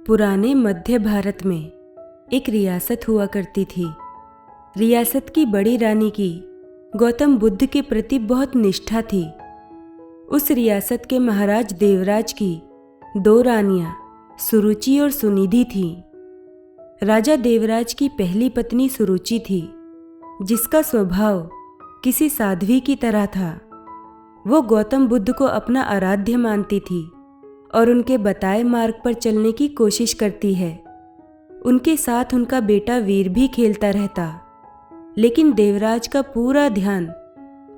पुराने मध्य भारत में एक रियासत हुआ करती थी। रियासत की बड़ी रानी की गौतम बुद्ध के प्रति बहुत निष्ठा थी। उस रियासत के महाराज देवराज की दो रानियां सुरुचि और सुनिधि थीं। राजा देवराज की पहली पत्नी सुरुचि थी, जिसका स्वभाव किसी साध्वी की तरह था। वो गौतम बुद्ध को अपना आराध्य मानती थी और उनके बताए मार्ग पर चलने की कोशिश करती है। उनके साथ उनका बेटा वीर भी खेलता रहता, लेकिन देवराज का पूरा ध्यान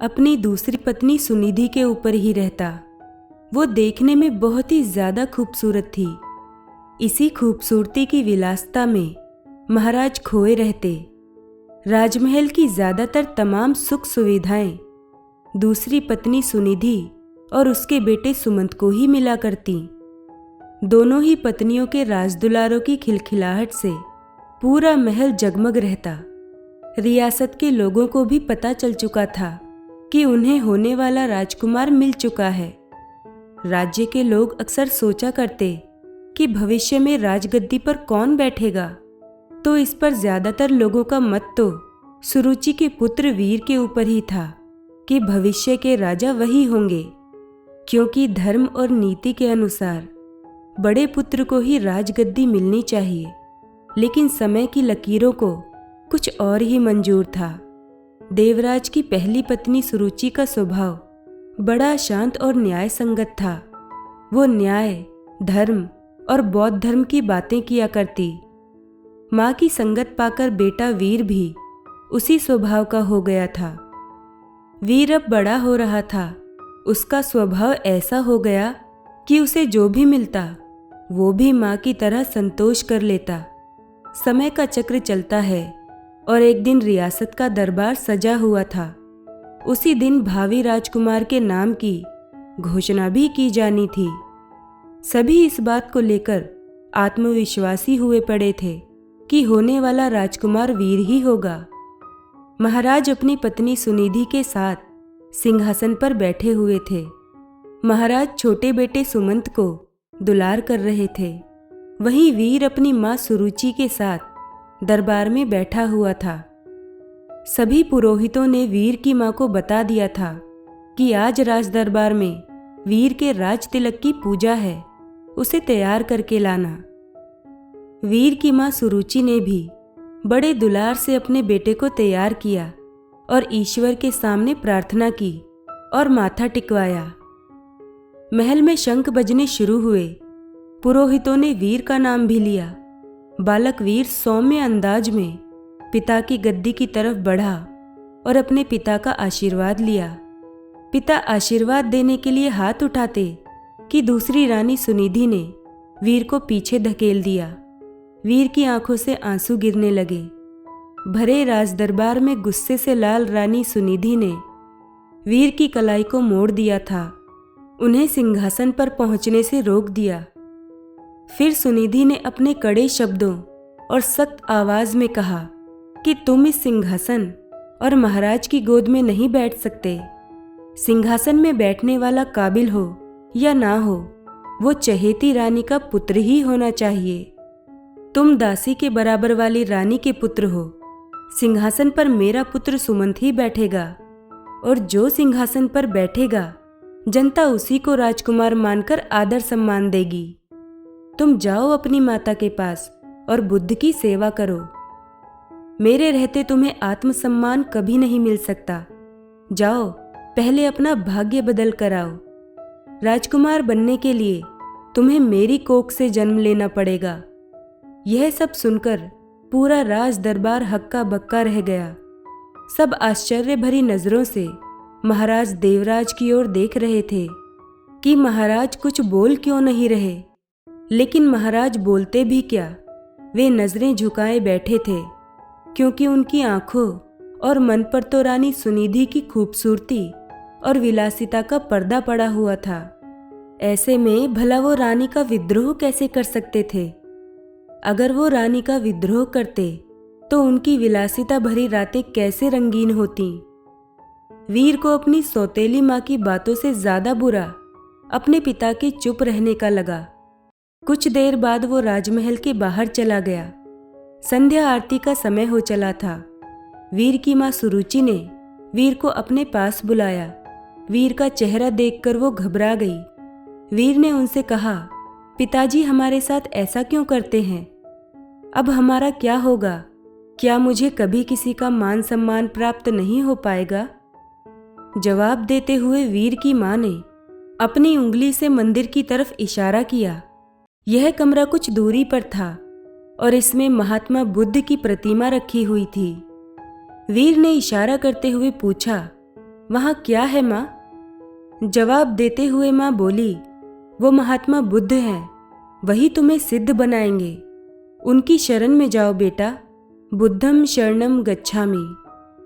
अपनी दूसरी पत्नी सुनिधि के ऊपर ही रहता। वो देखने में बहुत ही ज्यादा खूबसूरत थी। इसी खूबसूरती की विलासिता में महाराज खोए रहते। राजमहल की ज्यादातर तमाम सुख सुविधाएं दूसरी पत्नी सुनिधि और उसके बेटे सुमंत को ही मिला करती। दोनों ही पत्नियों के राजदुलारों की खिलखिलाहट से पूरा महल जगमग रहता। रियासत के लोगों को भी पता चल चुका था कि उन्हें होने वाला राजकुमार मिल चुका है। राज्य के लोग अक्सर सोचा करते कि भविष्य में राजगद्दी पर कौन बैठेगा, तो इस पर ज्यादातर लोगों का मत तो सुरुचि के पुत्र वीर के ऊपर ही था कि भविष्य के राजा वही होंगे, क्योंकि धर्म और नीति के अनुसार बड़े पुत्र को ही राजगद्दी मिलनी चाहिए। लेकिन समय की लकीरों को कुछ और ही मंजूर था। देवराज की पहली पत्नी सुरुचि का स्वभाव बड़ा शांत और न्याय संगत था। वो न्याय, धर्म और बौद्ध धर्म की बातें किया करती। माँ की संगत पाकर बेटा वीर भी उसी स्वभाव का हो गया था। वीर अब बड़ा हो रहा था। उसका स्वभाव ऐसा हो गया कि उसे जो भी मिलता वो भी माँ की तरह संतोष कर लेता। समय का चक्र चलता है और एक दिन रियासत का दरबार सजा हुआ था। उसी दिन भावी राजकुमार के नाम की घोषणा भी की जानी थी। सभी इस बात को लेकर आत्मविश्वासी हुए पड़े थे कि होने वाला राजकुमार वीर ही होगा। महाराज अपनी पत्नी सुनिधि के साथ सिंहासन पर बैठे हुए थे। महाराज छोटे बेटे सुमंत को दुलार कर रहे थे। वहीं वीर अपनी माँ सुरुचि के साथ दरबार में बैठा हुआ था। सभी पुरोहितों ने वीर की माँ को बता दिया था कि आज राज दरबार में वीर के राज तिलक की पूजा है, उसे तैयार करके लाना। वीर की माँ सुरुचि ने भी बड़े दुलार से अपने बेटे को तैयार किया और ईश्वर के सामने प्रार्थना की और माथा टिकवाया। महल में शंख बजने शुरू हुए। पुरोहितों ने वीर का नाम भी लिया। बालक वीर सौम्य अंदाज में पिता की गद्दी की तरफ बढ़ा और अपने पिता का आशीर्वाद लिया। पिता आशीर्वाद देने के लिए हाथ उठाते कि दूसरी रानी सुनिधि ने वीर को पीछे धकेल दिया। वीर की आंखों से आंसू गिरने लगे। भरे राज दरबार में गुस्से से लाल रानी सुनिधि ने वीर की कलाई को मोड़ दिया था। उन्हें सिंहासन पर पहुंचने से रोक दिया। फिर सुनिधि ने अपने कड़े शब्दों और सख्त आवाज में कहा कि तुम इस सिंहासन और महाराज की गोद में नहीं बैठ सकते। सिंहासन में बैठने वाला काबिल हो या ना हो, वो चहेती रानी का पुत्र ही होना चाहिए। तुम दासी के बराबर वाली रानी के पुत्र हो। सिंहासन पर मेरा पुत्र सुमंत ही बैठेगा, और जो सिंहासन पर बैठेगा जनता उसी को राजकुमार मानकर आदर सम्मान देगी। तुम जाओ अपनी माता के पास और बुद्ध की सेवा करो। मेरे रहते तुम्हें आत्मसम्मान कभी नहीं मिल सकता। जाओ, पहले अपना भाग्य बदल कर आओ। राजकुमार बनने के लिए तुम्हें मेरी कोख से जन्म लेना पड़ेगा। यह सब सुनकर पूरा राज दरबार हक्का बक्का रह गया। सब आश्चर्य भरी नजरों से महाराज देवराज की ओर देख रहे थे कि महाराज कुछ बोल क्यों नहीं रहे। लेकिन महाराज बोलते भी क्या, वे नजरें झुकाए बैठे थे, क्योंकि उनकी आंखों और मन पर तो रानी सुनिधि की खूबसूरती और विलासिता का पर्दा पड़ा हुआ था। ऐसे में भला वो रानी का विद्रोह कैसे कर सकते थे? अगर वो रानी का विद्रोह करते तो उनकी विलासिता भरी रातें कैसे रंगीन होती। वीर को अपनी सौतेली माँ की बातों से ज्यादा बुरा अपने पिता के चुप रहने का लगा। कुछ देर बाद वो राजमहल के बाहर चला गया। संध्या आरती का समय हो चला था। वीर की माँ सुरुचि ने वीर को अपने पास बुलाया। वीर का चेहरा देखकर वो घबरा गई। वीर ने उनसे कहा, पिताजी हमारे साथ ऐसा क्यों करते हैं? अब हमारा क्या होगा? क्या मुझे कभी किसी का मान सम्मान प्राप्त नहीं हो पाएगा? जवाब देते हुए वीर की माँ ने अपनी उंगली से मंदिर की तरफ इशारा किया। यह कमरा कुछ दूरी पर था और इसमें महात्मा बुद्ध की प्रतिमा रखी हुई थी। वीर ने इशारा करते हुए पूछा, वहाँ क्या है माँ? जवाब देते हुए माँ बोली, वो महात्मा बुद्ध हैं, वही तुम्हें सिद्ध बनाएंगे। उनकी शरण में जाओ बेटा। बुद्धम शरणम गच्छामि।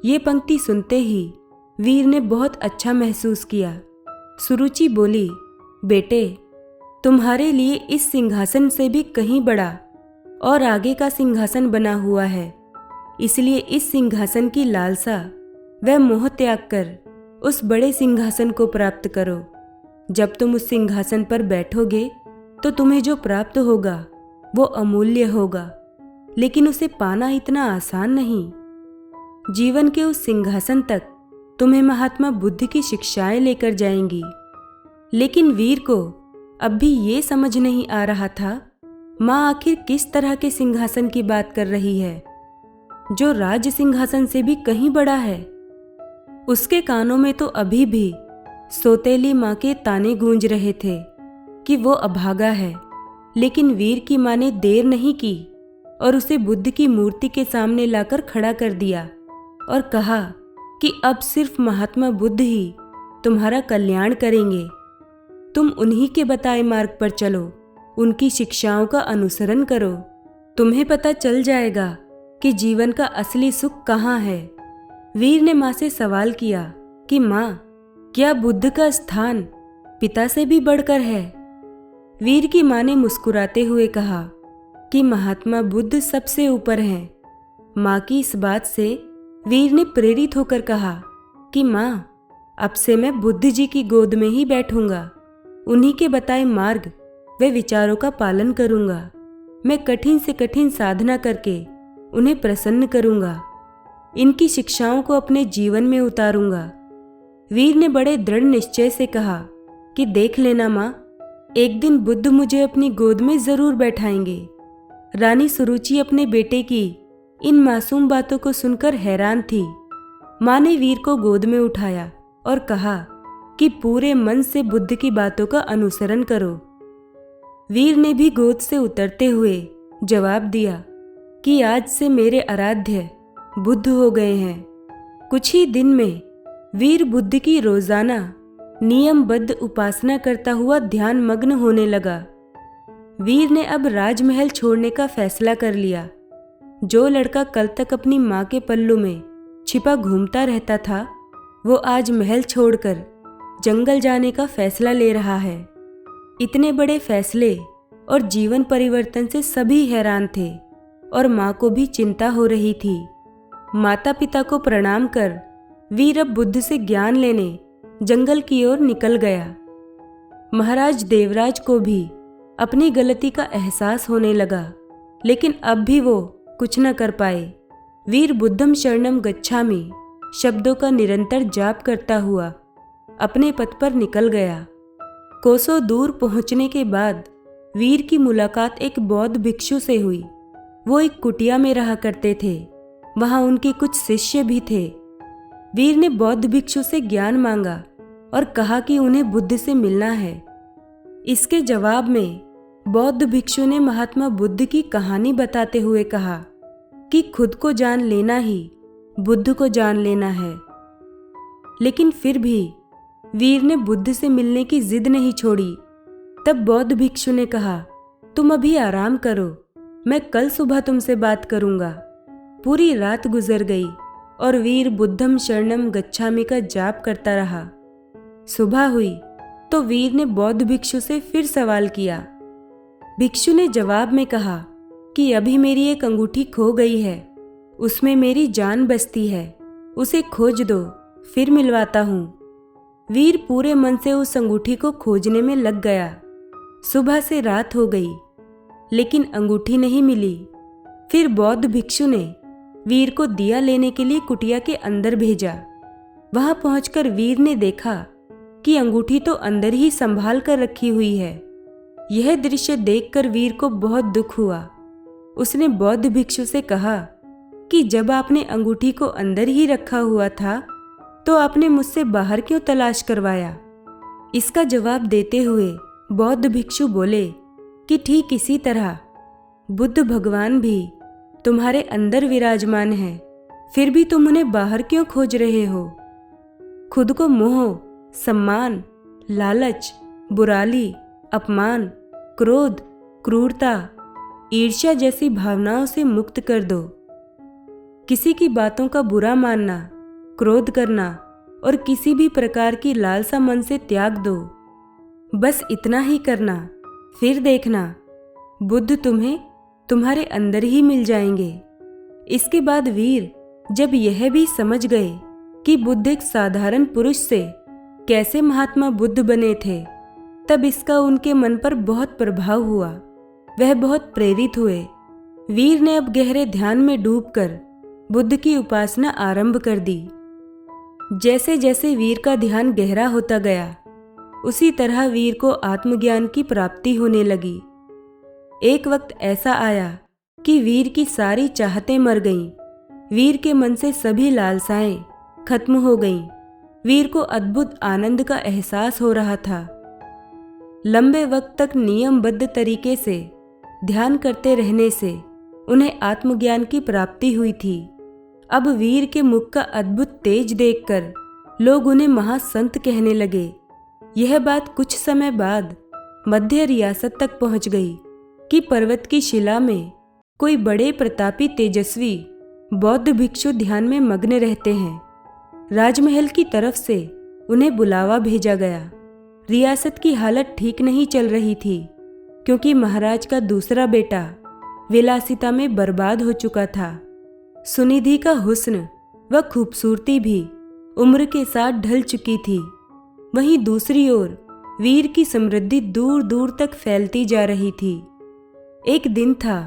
ये पंक्ति सुनते ही वीर ने बहुत अच्छा महसूस किया। सुरुचि बोली, बेटे, तुम्हारे लिए इस सिंहासन से भी कहीं बड़ा और आगे का सिंहासन बना हुआ है। इसलिए इस सिंहासन की लालसा व मोह त्याग कर उस बड़े सिंहासन को प्राप्त करो। जब तुम उस सिंहासन पर बैठोगे तो तुम्हें जो प्राप्त होगा वो अमूल्य होगा, लेकिन उसे पाना इतना आसान नहीं। जीवन के उस सिंहासन तक तुम्हें महात्मा बुद्ध की शिक्षाएं लेकर जाएंगी। लेकिन वीर को अब भी ये समझ नहीं आ रहा था माँ आखिर किस तरह के सिंहासन की बात कर रही है, जो राज सिंहासन से भी कहीं बड़ा है। उसके कानों में तो अभी भी सौतेली माँ के ताने गूंज रहे थे कि वो अभागा है। लेकिन वीर की माँ ने देर नहीं की और उसे बुद्ध की मूर्ति के सामने लाकर खड़ा कर दिया और कहा कि अब सिर्फ महात्मा बुद्ध ही तुम्हारा कल्याण करेंगे। तुम उन्हीं के बताए मार्ग पर चलो, उनकी शिक्षाओं का अनुसरण करो। तुम्हें पता चल जाएगा कि जीवन का असली सुख कहाँ है। वीर ने माँ से सवाल किया कि माँ, क्या बुद्ध का स्थान पिता से भी बढ़कर है? वीर की माँ ने मुस्कुराते हुए कहा कि महात्मा बुद्ध सबसे ऊपर हैं। माँ की इस बात से वीर ने प्रेरित होकर कहा कि माँ, अब से मैं बुद्ध जी की गोद में ही बैठूंगा। उन्हीं के बताए मार्ग व विचारों का पालन करूंगा। मैं कठिन से कठिन साधना करके उन्हें प्रसन्न करूंगा। इनकी शिक्षाओं को अपने जीवन में उतारूंगा। वीर ने बड़े दृढ़ निश्चय से कहा कि देख लेना माँ, एक दिन बुद्ध मुझे अपनी गोद में जरूर बैठाएंगे। रानी सुरुचि अपने बेटे की इन मासूम बातों को सुनकर हैरान थी। माँ ने वीर को गोद में उठाया और कहा कि पूरे मन से बुद्ध की बातों का अनुसरण करो। वीर ने भी गोद से उतरते हुए जवाब दिया कि आज से मेरे आराध्य बुद्ध हो गए हैं। कुछ ही दिन में वीर बुद्ध की रोजाना नियमबद्ध उपासना करता हुआ ध्यान मग्न होने लगा। वीर ने अब राजमहल छोड़ने का फैसला कर लिया। जो लड़का कल तक अपनी माँ के पल्लू में छिपा घूमता रहता था, वो आज महल छोड़कर जंगल जाने का फैसला ले रहा है। इतने बड़े फैसले और जीवन परिवर्तन से सभी हैरान थे और माँ को भी चिंता हो रही थी। माता पिता को प्रणाम कर वीर अब बुद्ध से ज्ञान लेने जंगल की ओर निकल गया। महाराज देवराज को भी अपनी गलती का एहसास होने लगा, लेकिन अब भी वो कुछ न कर पाए। वीर बुद्धम शरणम गच्छामि शब्दों का निरंतर जाप करता हुआ अपने पथ पर निकल गया। कोसों दूर पहुंचने के बाद वीर की मुलाकात एक बौद्ध भिक्षु से हुई। वो एक कुटिया में रहा करते थे। वहां उनके कुछ शिष्य भी थे। वीर ने बौद्ध भिक्षु से ज्ञान मांगा और कहा कि उन्हें बुद्ध से मिलना है। इसके जवाब में बौद्ध भिक्षु ने महात्मा बुद्ध की कहानी बताते हुए कहा कि खुद को जान लेना ही बुद्ध को जान लेना है। लेकिन फिर भी वीर ने बुद्ध से मिलने की जिद नहीं छोड़ी। तब बौद्ध भिक्षु ने कहा, तुम अभी आराम करो, मैं कल सुबह तुमसे बात करूंगा। पूरी रात गुजर गई और वीर बुद्धम शरणम गच्छामि का जाप करता रहा। सुबह हुई तो वीर ने बौद्ध भिक्षु से फिर सवाल किया। भिक्षु ने जवाब में कहा कि अभी मेरी एक अंगूठी खो गई है, उसमें मेरी जान बसती है, उसे खोज दो, फिर मिलवाता हूँ। वीर पूरे मन से उस अंगूठी को खोजने में लग गया। सुबह से रात हो गई लेकिन अंगूठी नहीं मिली। फिर बौद्ध भिक्षु ने वीर को दिया लेने के लिए कुटिया के अंदर भेजा। वहां पहुंचकर वीर ने देखा कि अंगूठी तो अंदर ही संभाल कर रखी हुई है। यह दृश्य देखकर वीर को बहुत दुख हुआ। उसने बौद्ध भिक्षु से कहा कि जब आपने अंगूठी को अंदर ही रखा हुआ था तो आपने मुझसे बाहर क्यों तलाश करवाया। इसका जवाब देते हुए बौद्ध भिक्षु बोले कि ठीक इसी तरह बुद्ध भगवान भी तुम्हारे अंदर विराजमान हैं, फिर भी तुम उन्हें बाहर क्यों खोज रहे हो। खुद को मोह, सम्मान, लालच, बुराली, अपमान, क्रोध, क्रूरता, ईर्ष्या जैसी भावनाओं से मुक्त कर दो। किसी की बातों का बुरा मानना, क्रोध करना और किसी भी प्रकार की लालसा मन से त्याग दो। बस इतना ही करना, फिर देखना बुद्ध तुम्हें तुम्हारे अंदर ही मिल जाएंगे। इसके बाद वीर जब यह भी समझ गए कि बुद्ध एक साधारण पुरुष से कैसे महात्मा बुद्ध बने थे, तब इसका उनके मन पर बहुत प्रभाव हुआ। वह बहुत प्रेरित हुए। वीर ने अब गहरे ध्यान में डूबकर बुद्ध की उपासना आरंभ कर दी। जैसे जैसे वीर का ध्यान गहरा होता गया, उसी तरह वीर को आत्मज्ञान की प्राप्ति होने लगी। एक वक्त ऐसा आया कि वीर की सारी चाहतें मर गईं। वीर के मन से सभी लालसाएं खत्म हो गईं। वीर को अद्भुत आनंद का एहसास हो रहा था। लंबे वक्त तक नियमबद्ध तरीके से ध्यान करते रहने से उन्हें आत्मज्ञान की प्राप्ति हुई थी। अब वीर के मुख का अद्भुत तेज देखकर लोग उन्हें महासंत कहने लगे। यह बात कुछ समय बाद मध्य रियासत तक पहुंच गई कि पर्वत की शिला में कोई बड़े प्रतापी तेजस्वी बौद्ध भिक्षु ध्यान में मग्न रहते हैं। राजमहल की तरफ से उन्हें बुलावा भेजा गया। रियासत की हालत ठीक नहीं चल रही थी, क्योंकि महाराज का दूसरा बेटा विलासिता में बर्बाद हो चुका था। सुनिधि का हुस्न व खूबसूरती भी उम्र के साथ ढल चुकी थी। वहीं दूसरी ओर वीर की समृद्धि दूर दूर तक फैलती जा रही थी। एक दिन था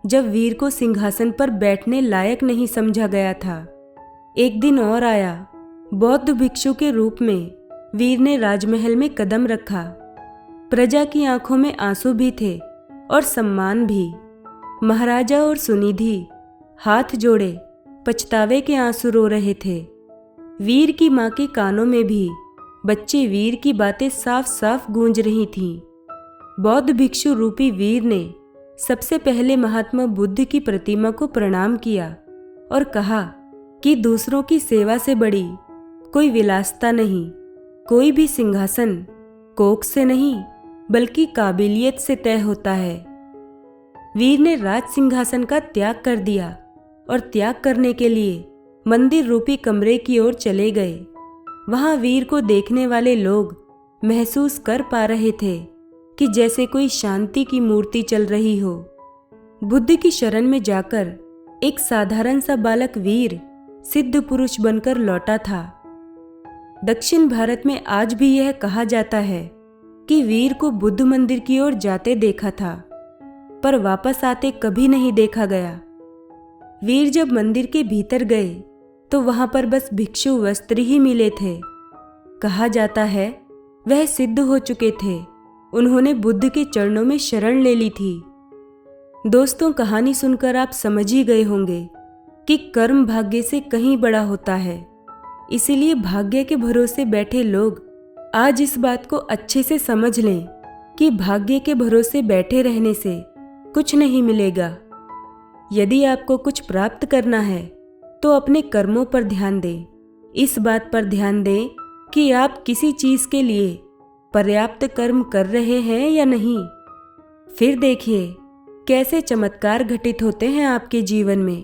जब वीर को सिंहासन पर बैठने लायक नहीं समझा गया था। एक दिन और आया। बौद्ध भिक्षु के रूप में वीर ने राजमहल में कदम रखा। प्रजा की आंखों में आंसू भी थे और सम्मान भी। महाराजा और सुनिधि हाथ जोड़े पछतावे के आंसू रो रहे थे। वीर की मां के कानों में भी बच्चे वीर की बातें साफ साफ गूंज रही थीं। बौद्ध भिक्षु रूपी वीर ने सबसे पहले महात्मा बुद्ध की प्रतिमा को प्रणाम किया और कहा कि दूसरों की सेवा से बड़ी कोई विलासिता नहीं। कोई भी सिंहासन कोख से नहीं बल्कि काबिलियत से तय होता है। वीर ने राज सिंहासन का त्याग कर दिया और त्याग करने के लिए मंदिर रूपी कमरे की ओर चले गए। वहां वीर को देखने वाले लोग महसूस कर पा रहे थे कि जैसे कोई शांति की मूर्ति चल रही हो। बुद्ध की शरण में जाकर एक साधारण सा बालक वीर सिद्ध पुरुष बनकर लौटा था। दक्षिण भारत में आज भी यह कहा जाता है कि वीर को बुद्ध मंदिर की ओर जाते देखा था, पर वापस आते कभी नहीं देखा गया। वीर जब मंदिर के भीतर गए तो वहां पर बस भिक्षु वस्त्र ही मिले थे। कहा जाता है वह सिद्ध हो चुके थे। उन्होंने बुद्ध के चरणों में शरण ले ली थी। दोस्तों, कहानी सुनकर आप समझ ही गए होंगे कि कर्म भाग्य से कहीं बड़ा होता है। इसीलिए भाग्य के भरोसे बैठे लोग आज इस बात को अच्छे से समझ लें कि भाग्य के भरोसे बैठे रहने से कुछ नहीं मिलेगा। यदि आपको कुछ प्राप्त करना है तो अपने कर्मों पर ध्यान दें। इस बात पर ध्यान दें कि आप किसी चीज के लिए पर्याप्त कर्म कर रहे हैं या नहीं। फिर देखिए कैसे चमत्कार घटित होते हैं आपके जीवन में।